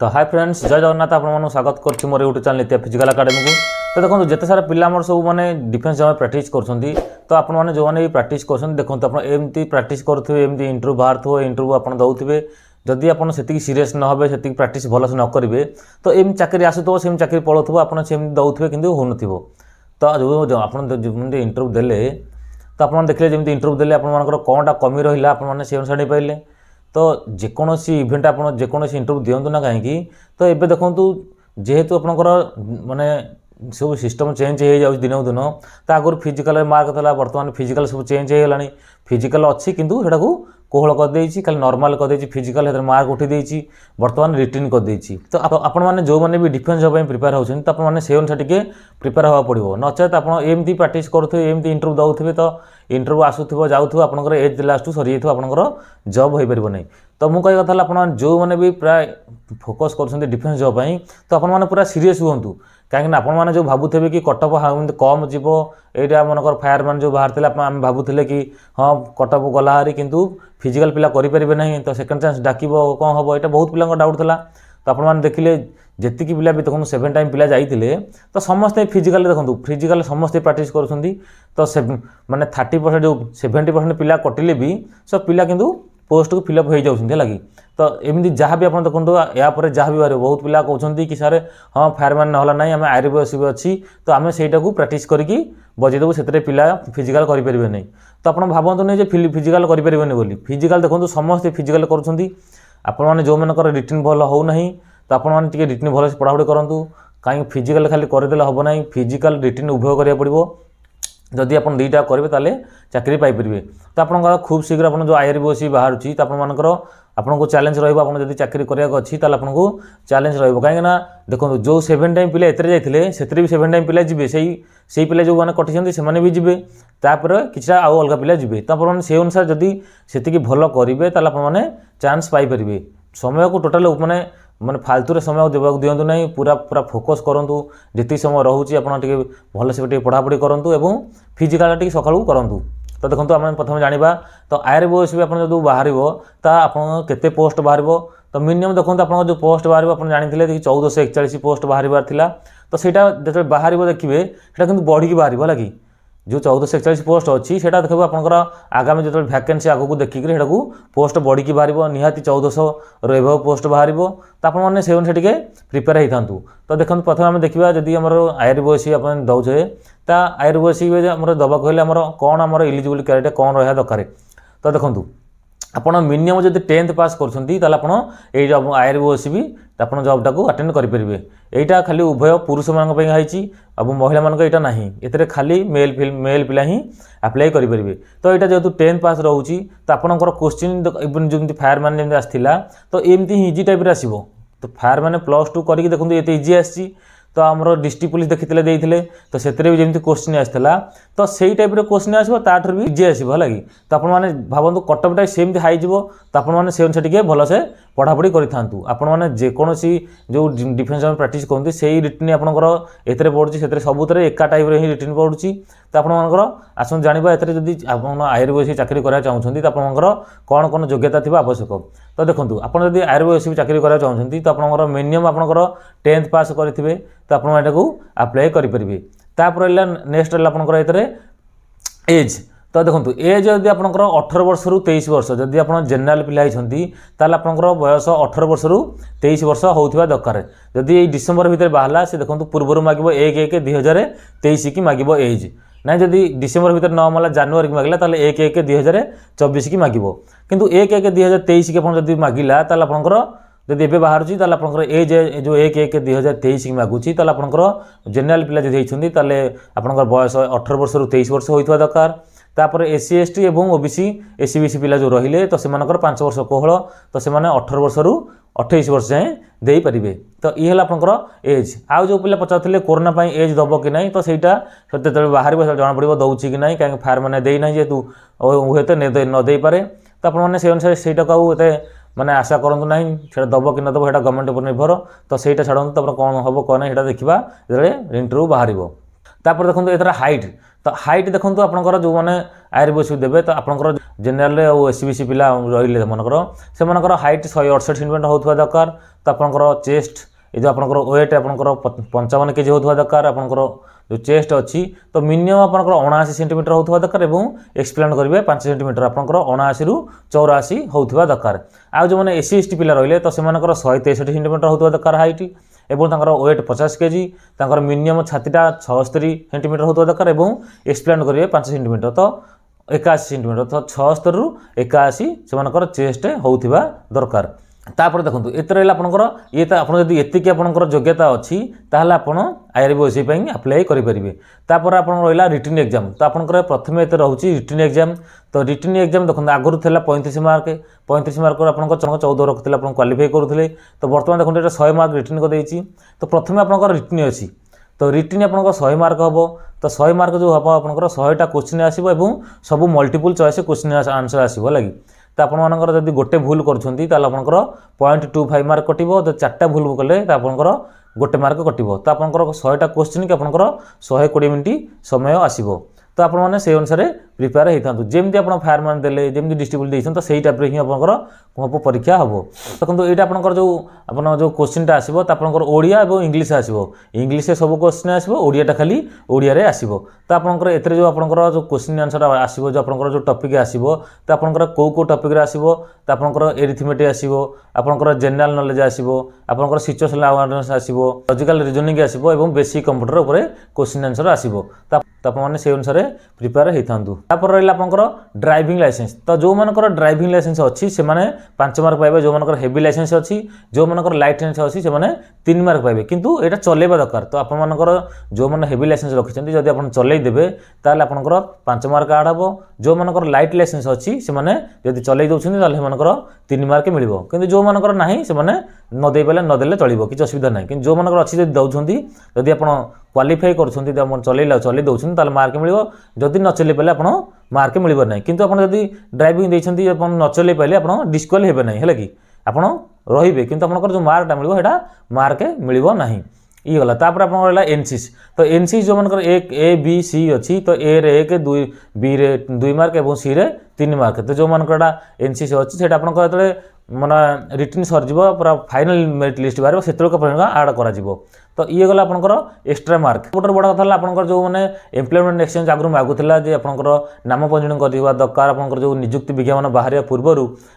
तो hi friends, जय जगन्नाथ। आपको स्वागत कर मोर यूट्यूब चैनल नित्या फिजिकल अकाडेमी को। तो देखो जिते सारा पिला सब मैंने डिफेन्स जमा प्राक्ट कर तो आपने जो मैंने भी प्राक्ट कर देखो आप एमती प्राक्ट करुवे एमती इंटरव्यू बाहर थो इंटरव्यू आप दौथे जदि आप सीरीयस न हे से प्राक्ट भलसे न करेंगे तो एम चाकरी आसुव सेम चाकरी पड़ो आप दौथे कि हो न तो जो आप इंटरव्यू देले तो आप देखिए जमी इंटरव्यू देले आपर कौनटा कमी रहा आपने से अनुसार नहीं पाइले तो जेकोसी इवेंट आप जेकोसी इंटरव्यू दिंतु ना कहीं तो ये देखूँ जेहेतु आपंकर माने सब सिस्टम चेंज हो जाए दिन को दिन तो आगुरी फिजिकल मार्क था बर्तमान फिजिकल सब चेंज हो गलानी फिजिकल अच्छी किंतु सेटा को कोहल करदे खाली नॉर्मल करदे फिजिकल मार्क उठी बर्तमान रिटर्न करदे तो आपण मैंने जो मैंने भी डिफेन्स जॉब प्रिपेयर होती तो आपने से अनुसार टिके प्रिपेयर हवा पड़ो नचेत आप एमती प्राक्ट करुवे एमती इंटरव्यू दौथे तो इंटरव्यू आसुव जाऊँ आपंकर एज लास्ट सरी जाए आपंकर जॉब हो पार नहीं तो मुझे कहता आप जो मैंने भी प्राय फोकस कर डिफेन्स जॉब तो आपने पूरा सीरीयस हूँ कहीं आपने जो भावुथे कि कटअप कम जीव यहाँ मनकर फायरमैन जो बाहर थे आम भावुले कि हाँ कटअप गला हारी किंतु फिजिकल पिला करें ना तो सेकेंड चांस डाक कौन हम यहाँ बहुत पिला डाउट था तो आपने देखिले जी पिला भी देखो 7 टाइम पिला जाइए तो समस्ते फिजिकल देखो फिजिकल समस्ते प्राक्ट कर माने 30% जो 70% पिला कटिले भी सब पिला किंतु पोस्ट को फिलअप हो जाती लगी तो एमती जहाँ भी आप देखो यापर जहाँ भी बाहर बहुत पिला कहते कि सारे हाँ फायरमैन ना ना आम आईआरबीएस भी अच्छी तो आम सेटा को प्राक्ट करके बजेदेव से पिला फिजिकल करेंगे नहीं तो आप भावतु नहीं फिजिकल करेंगे बोली फिजिकल देखो समस्ते फिजिकल कर जो मनकर रिटर्न भल होना तो आपने रिटर्न भल से पढ़ापढ़ी करूँ कहीं फिजिकल खाली करदे हम ना फिजिकल रिटर्न उभय करा पड़ो जदि आप दुईटा करेंगे ताले चाकरी पाइपर तो आप खूब शीघ्र आप जो आईआरबीएस बाहर तो आपको चैलेंज रही चाकरी कराया अच्छी आपको चैलेंज कहीं देखो जो 7 टाइम पिला एत जाते से भी 7 टाइम पिला जी से पिला जो मैंने कटि से भी जी तापर किसी आउ अलग पिला जी तो आप से अनुसार जदि से भल करेंगे आपने चान्स पाइपर समय को टोटाल माने फालतू समय देवाक दिंतु ना पूरा पूरा फोकस करूँ जी समय रोचे आपे भल से पढ़ापढ़ी करूँ और फिजिकाल टी सका करूँ तो देखो आम प्रथम जाना तो आईआरबीएस भी आप जो बाहर तो आप केते पोस्ट बाहर तो मिनिमम देखो आप जो पोस्ट बाहर आप जानते 1441 पोस्ट बाहर तो सहीटा जो बाहर देखिए कि बढ़ी बाहर लगी जो 1441 पोस्ट अच्छी से देखो आपंकर आगामी जो वैकेंसी आगू देखिक पोस्ट बढ़ी बाहर निहाती 1400 रहा पोस्ट बाहर तो आपने से अनुसार टे प्रिपेयर होता तो देखो प्रथम आम देखा जदि आम आईआरबीएस आप दौचे तो आईआरबीएस दबा कहले कौन आम इलिजिबल क्राइटेरिया कौन रहा दरकार तो देखो आपड़ मिनिमम जब 10th पास कर जॉब आईआरबीएस भी आप जॉब टाक अटेंड करेंगे यहाँ खाली उभय पुरुष मानी अब महिला मान यहाँ ना ये खाली मेल पिला ही आप्लाय करेंगे तो यहाँ जेहतु 10th पास रोचे तो आपंकर क्वेश्चन इवन जमी फायरमैन जमी आसाला तो एमती ही इजी टाइप आसो तो फायरमैन +2 करके देखो ये इजी आसी तो आमर डिस्ट्रिक्ट पुलिस देखते तो से भी जमी क्वेश्चन आसाला तो सही टाइप क्वेश्चन आसो ताठ भी इजी आसो है तो आपने भावतु कटअपटा सेमती हाई तो आपने से अनुसार टे भलसे पढ़ापढ़ी करूँ आपने जेकोसी जो डिफेन्स प्राक्ट करते से रिटर्न आपंकर एत पड़ी से सबुत एका टाइप ही रिटर्न पड़ी तो आपर आस जाना एदी आप आईआरबीएस चाकरी कराया चाहते तो आपंकर कौन कौन योग्यता थी आवश्यक तो देखो आप आईआरबीएस चाकरी कराया चाहते तो आपंकर मिनिमम आपंकर 10th पास करेंगे तो आप आप्लाय करेंगे तापर नेक्स्ट आपंकर ये एज तो देखो एज जब आपंकर 18 वर्ष रु 23 वर्ष जदि आप जेनेल पिला होती आपंकर बयस 18 वर्ष रु 23 वर्ष होता दरकार जदि ये डिसेम्बर भितर बाहर से देखो पूर्व मांग 1/1/2023 की मांग एज ना जदि डिसेम्बर भितर न माला जानुआरी की मांगला 1/1/2024 की मांग किंतु 1/1/2023 की जब मांगला आपंकर जदि एवं बाहर आपंकर एज जो 1/1/2023 की मागुची आपंकर जेनेल पिला जब होती आपंकर बयस 18 वर्ष रु 23 वर्ष होता दरकार तापर SC ST और OBC SC BC पिला जो रहिले तो से 5 वर्ष कोहल तो से 18 वर्ष रु 28 वर्ष जाए दे पारे तो ये आपंकर एज आउ जो पिला पचारे कोरोना एज दब कि ना तो सहीटा जो बाहर जना पड़ो दौर कि ना कहीं फायर मैंने देना जेहतु हुए तो नदे पारे तो आपने से अनुसार सहीटा को आते माने आशा करूँ ना से दब कि न दब गवर्नमेंट पर निर्भर तो सहीटा छाड़ू कौन हम कौन ना देखा जो इंटरव्यू बाहर तापर देखो एथर हाइट तो हाइट देखो आपंकर जो मैंने आयुर्वेद देवे तो आपंकर जेनेल और एससीबीसी पिला रही मनकर से हाइट 168 सेंटीमीटर होता दरकार तो आपंकर चेस्ट ये जो आपंकर वेट आपंकर 55 केजी होता दरकार आपंकर जो चेस्ट अच्छी तो मिनिमम आपंकर 79 सेंटीमीटर होता दरकार और एक्सप्लेन करेंगे 5 सेंटीमीटर आपंकर 79 रु 84 होता दरकार आ जो मैंने एससी एसटी पिला रही तो से 163 सेंटीमीटर होता दरकार हाइट एवं वेट 50 केजी मिनिमम छातीटा 76 सेंटीमीटर होता दरकार और एक्सप्लेन करेंगे 5 सेंटीमीटर तो 81 सेंटीमीटर तो 76 रु 81 से चेस्ट होता दरकार तापर देखो ये रहा आपंकर ये तो आपड़ जब एतिक आपंकर योग्यता अच्छी ताहले आप आयुर्वेद अप्लाई करेंगे तापर आप रहा रिटन एग्जाम तो आपंकर प्रथम ये रोचे रिटन एग्जाम तो रिटन एग्जाम देखो आगुरी था 35 मार्क 35 मार्क आप 14 रखते आप क्वालिफाई करुले तो बर्तमान देखो ये 100 मार्क रिटन कर तो प्रथम आपंकर रिटन अच्छी तो रिटन आप 100 मार्क हम तो 100 मार्क जो हम आपंकर 100टा क्वेश्चन आसो सब मल्टीपल चॉइस क्वेश्चन आंसर आसो लगे तो आपंकर जब गोटे भूल कर 0.25 मार्क कटो तो 4टा भूल कले तो आपंकर गोटे मार्क कटो तो आपंकर 100टा क्वेश्चन कि आपंकर 120 मिनिट समय आसो तो आप अनुसार प्रिपेयर होता जमी आप फायरमैन देले जमी डिस्ट्रिब्यूट देते तो सही टाइप हिं आप परीक्षा हम देखो ये आपंकर जो जो क्वेश्चनटा आसो तो आपंकर ओडिया और इंग्लीश आसो इंग्लीश सब क्वेश्चन आसो ओडियाटा खाली ओडिया आसो तो आपंकर एथरे जो आपंकर जो क्वेश्चन आंसर आसो जो आपंकर जो टॉपिक आसो तो आपंकर कौ टॉपिक आसो तो आपंकर एरिथमेटिक आसो आपंकर जनरल नॉलेज आसो आपंकर सिचुएशनल अवेयरनेस आसो लॉजिकल रीजनिंग आसो और बेसिक कंप्यूटर उपर क्वेश्चन आंसर आसो तो आपने से अनुसार प्रिपेयर होता तापर रहा आपंकर ड्राइविंग लाइसेंस तो जो मनकर ड्राइविंग लाइसेंस अच्छी से 5 मार्क पाइबे जो मनकर हेवी लाइसेंस अच्छी जो मनकर लाइट लाइसेंस अच्छी से 3 मार्क पाइबे किंतु एटा चलेबा दरकार तो आपनकर जो मैंने हेवी लाइसेंस रखिछन्ती जदि आपन चलै देबे ताले आपनकर 5 मार्क ऐड हबो जो मनकर लाइट लाइसेंस अच्छी से माने जदि चलै दउछन्ती ताले मनकर 3 मार्क मिलिबो किंतु जो मनकर नाही से माने न दे पाले न देले चलिबो किछ असुविधा नाही किंतु जो मनकर अच्छी जदि दउछन्ती जदि आपन क्वालिफाई करछन्ती आप चलै दउछन्ती ताले मार्क मिलिबो जदि न चलै पाले आपन मार्क मिलिबो नाही किंतु आपन जदि ड्राइविंग दैछन्ती आपन न चलै पाले आपन डिस्क्वालिफाई हेबे नाही हैला कि आपन रहिबे किंतु आपनकर जो मार्कटा मिलिबो हेटा मार्क मिलिबो नाही ये गला तापर आपन रहला एनसीसी तो एनसीसी जो मनकर एक ए बी सी अच्छी तो ए रे 1 2 बी रे 2 मार्क और सी रे 3 मार्क तो जो मनकरटा एनसीसी अच्छी सेटा आपनकर तले माने रिटन सरजिबो पूरा फाइनल मेरिट लिस्ट बारे सेतरक ऐड करा जिवो तो ये गला आपनकर एक्स्ट्रा मार्क गोटे बड़ कथा आपनकर जो माने एम्प्लॉयमेंट एक्सचेंज आगु मागुला जे आपनकर नाम पंजीकरण करथिबा दरकार आपनकर जो नियुक्ति विज्ञापन बाहर पूर्व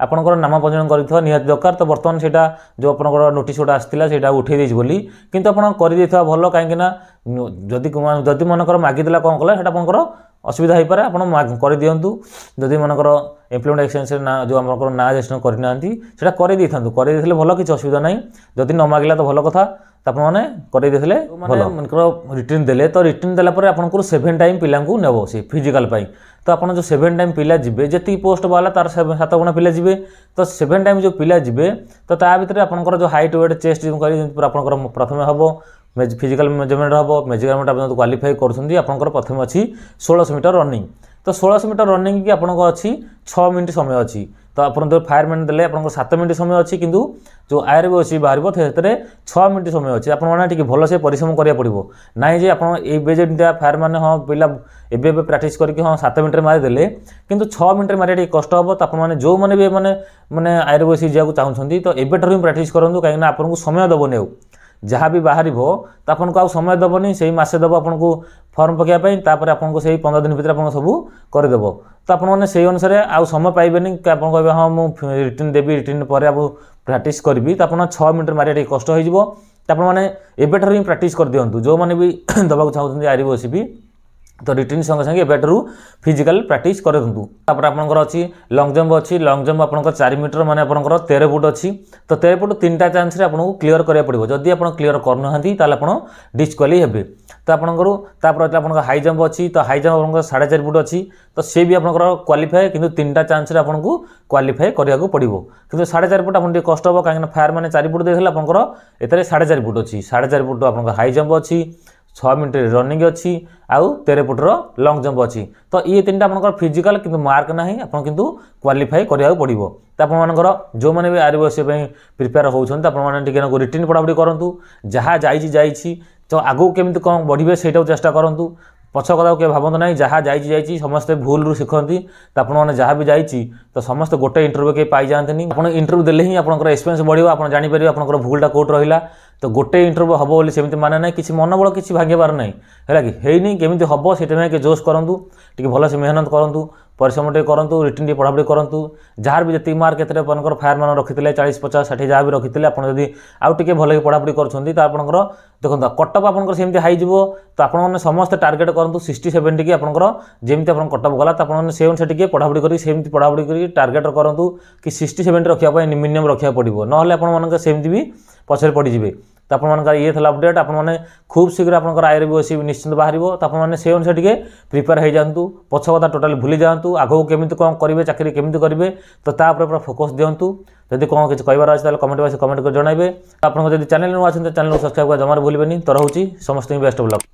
आपनकर नाम पंजीकरण करथिबा निहात दरकार तो वर्तमान सेटा जो आपनकर नोटिस गोटा आस्थिला सेटा उठै देछि बोली किंतु आपन करि देथिबा भलो काहे कि ना जदि मनकर मागिदेला कोन कला सेटा आपनकर असुविधा हो पारे आप कर दिंतु जदि मनकर एम्प्लॉयमेंट एक्सचेंज ना जो आम ना रजिस्ट्रेशन करना से कर भल किसी असुविधा ना जदि न मागिला तो भल कथा तो आपने करदे भल रिटर्न देले तो रिटर्न देलापर आपको 7 टाइम पिला नेब से फिजिकाल तो आप जो 7 टाइम पिला जी जी पोस्ट बाला तार 7 गुणा पिला जी तो 7 टाइम जो पिला जी तो ता भर आपंकर जो हाइट वेट चेस्ट आपंकर प्रथम हम फिजिकल मेजरमेंट हम मेजरमेंट आप क्वालिफाई कर प्रथम अच्छी 1600 मीटर रनिंग तो 1600 मीटर रनिंग की आपंकर अच्छी 6 मिनट समय अच्छी तो आप फायरमैन देले आप 7 मिनट समय अच्छी किंतु जो आयुर्वेद बाहर से 6 मिनट समय अच्छी आपने भल से परिश्रम करा पड़ो ना जे आप फायरमैन हाँ पिला एवं प्राक्ट करके हाँ 7 मिनट मारिदेले किंतु 6 मिनट मारे कष्ट हम तो आपने जो मैंने भी मैंने आयुर्वेद जावाक चाहते तो एवं ही प्राक्ट करूँ कहीं आपको समय दबनी जहाँ भी बाहर तो आपको आउ समय दबनी से मसे दब आपको फर्म पकाइपाई आपको से 15 दिन भर आप सब करदेव तो आपने से अनुसार आउ समय पाइबेनि आप कहे हाँ मुझे रिटर्न देवी रिटर्न पर आप प्राक्ट करी तो आप 6 मिनट मारे कष्ट हो आपने एवं ही प्राक्ट कर दिंतु जो मैंने भी दबाक चाहते आयुर्वेद भी तो रिटर्न संगे संगे एवं फिजिकल प्राक्ट कर दिंतु आपंकर अच्छी लंग जंप अच्छी लंग जंप आपंकर 4 मीटर माने आपंकर 13 फुट अच्छी तो 13 फुट 3टा चांस रे आपको क्लीयर करा पड़ो जदि आप क्लीयर करना आप डिस्क्वालिफाई हेबे तो आपंकर हाई जंप अच्छी तो हाई जंप आप 4.5 फुट अच्छी तो सी भी आपंकर क्वालिफाए किंतु 3टा चांस रे आपको क्वालिफाई करिया पड़ो किंतु 4.5 फुट आपन कष्ट हम कहीं फायर मैंने 4 फुट देते आपंकर एतरे 4.5 फुट अच्छी 4.5 फुट आपंकर हाई जंप अच्छी 6 मिनट रनिंग अच्छी आउ 13 फुट लंग जंप अच्छी तो ये 3टा आपंकर फिजिकल किंतु मार्क ना आप किंतु क्वालिफाई करिया पड़ो तो आपंकर जो मैंने भी आयुर्वेद प्रिपेयर होती रिटर्न पढ़ापढ़ी करूँ जहाँ जाइए तो आगू केमी कौन बढ़े से चेष्टा करूँ पछ कथा के भावत ना जहाँ जाइए समस्ते भूल रू शिखती तो आपने जहाँ भी जाइए तो समस्त गोटे इंटरव्यू के पाई जाती आप इंटरव्यू देले ही आप एक्सपीरियंस बढ़ो आप जापर आप भूलटा कौट रहा तो गोटे इंटरव्यू हम बोली सेमती माने ना कि मनोबल किसी भांगबार ना है कि हैनी केमी हम से जोश करूँ टी भलसे मेहनत करूँ परिश्रम टे करूँ रिटर्न टी पढ़ापढ़ी करूँ जार भी जी मार्क के फायर मान रखी 40 50 60 जहाँ भी रखी आप आउ टे भल पढ़ापढ़ी कर आपंकर देखो कटअप आपंकर सेमती हाई जीवो तो आपने समस्त टार्गेट करूँ 60 70 की आपंकर जमी आप कटअप गला तो आपने से अनुसार टी पढ़ापढ़ी कर सेमती पढ़ापढ़ी कर टार्गेट करूँ कि 60 70 रखा मिनिमम रखा पड़ो ना आपमती भी पछरे पड़े तो आप ये था अपडेट आपने खूब शीघ्र आप आईआर भी निश्चिंत बाहर तो आपने से अनुसार टी प्रिपेयर हो जातु पछ कथा टोटाली भूली जातु आगू केमी कौन करेंगे चाकरी केमी करेंगे तो पूरा फोकस दिंतु जदि कौन किसी कहबार अच्छे कमेंट बॉक्स कमेंट कर जणाइबे आपको जब चैनल नुआ चैनल सब्सक्राइब कर जमार भूलें तो रोचे समस्त बेस्ट ऑफ लक।